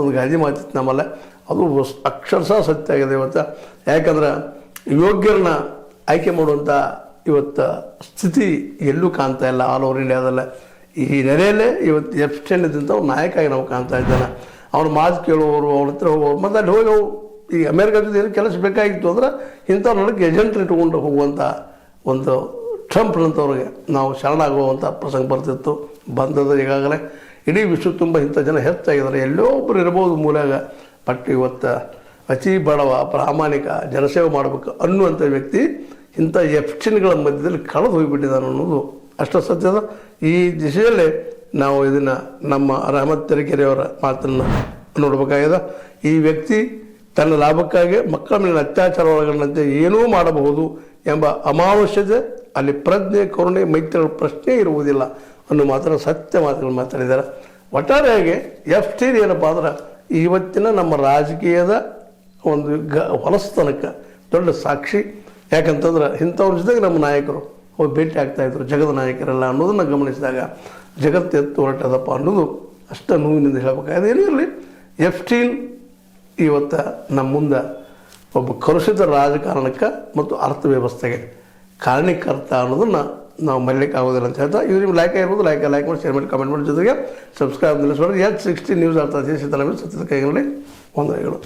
ಒಂದು ಗಾದೆ ಮಾತಿತ್ತು ನಮ್ಮಲ್ಲ, ಅದು ಅಕ್ಷರಶಃ ಸತ್ಯ ಆಗಿದೆ ಇವತ್ತು. ಯಾಕಂದ್ರೆ ಯೋಗ್ಯರನ್ನ ಆಯ್ಕೆ ಮಾಡುವಂಥ ಇವತ್ತು ಸ್ಥಿತಿ ಎಲ್ಲೂ ಕಾಣ್ತಾ ಇಲ್ಲ ಆಲ್ ಓವರ್ ಇಂಡಿಯಾದಲ್ಲ. ಈ ನೆರೆಯಲ್ಲೇ ಇವತ್ತು ಎಫ್ಸ್ಟೈನ್ ಇದ್ದಂಥ ಅವ್ರು ನಾಯಕಾಗಿ ನಾವು ಕಾಣ್ತಾ ಇದ್ದಾನೆ. ಅವ್ರ ಮಾತು ಕೇಳುವವರು, ಅವ್ರ ಹತ್ರ ಹೋಗೋರು, ಮತ್ತು ಅಲ್ಲಿ ಹೋಗಿ ಈ ಅಮೇರಿಕಾ ಜೊತೆ ಏನು ಕೆಲಸ ಬೇಕಾಗಿತ್ತು ಅಂದ್ರೆ ಇಂಥವ್ರ ನಡಕ್ಕೆ ಏಜೆಂಟ್ರು ಇಟ್ಕೊಂಡು ಹೋಗುವಂಥ ಒಂದು ಟ್ರಂಪ್ನಂಥವ್ರಿಗೆ ನಾವು ಶರಣಾಗುವಂಥ ಪ್ರಸಂಗ ಬರ್ತಿತ್ತು, ಬಂದದ. ಈಗಾಗಲೇ ಇಡೀ ವಿಶ್ವ ತುಂಬ ಇಂಥ ಜನ ಹೆಚ್ಚಾಗಿದ್ದಾರೆ. ಎಲ್ಲೋ ಒಬ್ಬರು ಇರ್ಬೋದು ಮೂಲಾಗ, ಬಟ್ ಇವತ್ತು ಅತಿ ಬಡವ ಪ್ರಾಮಾಣಿಕ ಜನಸೇವೆ ಮಾಡಬೇಕು ಅನ್ನುವಂಥ ವ್ಯಕ್ತಿ ಇಂಥ ಎಫ್ಸ್ಟೈನ್ಗಳ ಮಧ್ಯದಲ್ಲಿ ಕಳೆದು ಹೋಗಿಬಿಟ್ಟಿದ್ದಾನೆ ಅನ್ನೋದು ಅಷ್ಟು ಸತ್ಯದ. ಈ ದಿಶೆಯಲ್ಲೇ ನಾವು ಇದನ್ನು ನಮ್ಮ ರಹಮತ್ ತರೀಕೆರೆಯವರ ಮಾತನ್ನು ನೋಡಬೇಕಾಗಿದೆ. ಈ ವ್ಯಕ್ತಿ ತನ್ನ ಲಾಭಕ್ಕಾಗಿ ಮಕ್ಕಳ ಮೇಲಿನ ಅತ್ಯಾಚಾರ ಒಳಗೊಂಡಂತೆ ಏನೂ ಮಾಡಬಹುದು ಎಂಬ ಅಮಾವಶ್ಯತೆ, ಅಲ್ಲಿ ಪ್ರಜ್ಞೆ, ಕರುಣೆ, ಮೈತ್ರಿಗಳ ಪ್ರಶ್ನೆ ಇರುವುದಿಲ್ಲ ಅನ್ನೋ ಮಾತ್ರ ಸತ್ಯ ಮಾತುಗಳು ಮಾತಾಡಿದ್ದಾರೆ. ಒಟ್ಟಾರೆಯಾಗಿ ಎಫ್ಸ್ಟೈನ್ ಏನಪ್ಪ ಅಂದ್ರೆ ಇವತ್ತಿನ ನಮ್ಮ ರಾಜಕೀಯದ ಒಂದು ಹೊಲಸ್ತನಕ್ಕೆ ದೊಡ್ಡ ಸಾಕ್ಷಿ. ಯಾಕಂತಂದ್ರೆ ಇಂಥವ್ರ ಜೊತೆಗೆ ನಮ್ಮ ನಾಯಕರು ಹೋಗಿ ಭೇಟಿ ಆಗ್ತಾಯಿದ್ರು, ಜಗದ ನಾಯಕರೆಲ್ಲ ಅನ್ನೋದನ್ನು ಗಮನಿಸಿದಾಗ ಜಗತ್ತು ಎತ್ತು ಹೊರಟದಪ್ಪ ಅನ್ನೋದು ಅಷ್ಟು ನೋವಿನಿಂದ ಹೇಳಬೇಕಾಗಿದೆ. ಏನೂ ಇರಲಿ, ಎಫ್ಸ್ಟೈನ್ ಇವತ್ತು ನಮ್ಮ ಮುಂದೆ ಒಬ್ಬ ಕಲುಷಿತ ರಾಜಕಾರಣಕ್ಕೆ ಮತ್ತು ಅರ್ಥವ್ಯವಸ್ಥೆಗೆ ಕಾರಣೀಕರ್ತ ಅನ್ನೋದನ್ನು ನಾವು ಮರೀಲಿಕ್ಕೆ ಆಗೋದಿಲ್ಲ ಅಂತ ಹೇಳ್ತಾ, ಇದು ನಿಮ್ಗೆ ಲೈಕ್ ಆಗಿರ್ಬೋದು, ಲೈಕ್ ಮಾಡಿ, ಶೇರ್ ಮಾಡಿ, ಕಮೆಂಟ್ ಮಾಡಿ, ಜೊತೆಗೆ ಸಬ್ಸ್ಕ್ರೈಬ್ ನಿಲ್ಲಿಸೋದು. H60 ನ್ಯೂಸ್ ಅರ್ಥ ದೇಶ ತಲೆ ಸತ್ಯದ ಕೈಗಳಲ್ಲಿ ವಂದನೆಗಳು.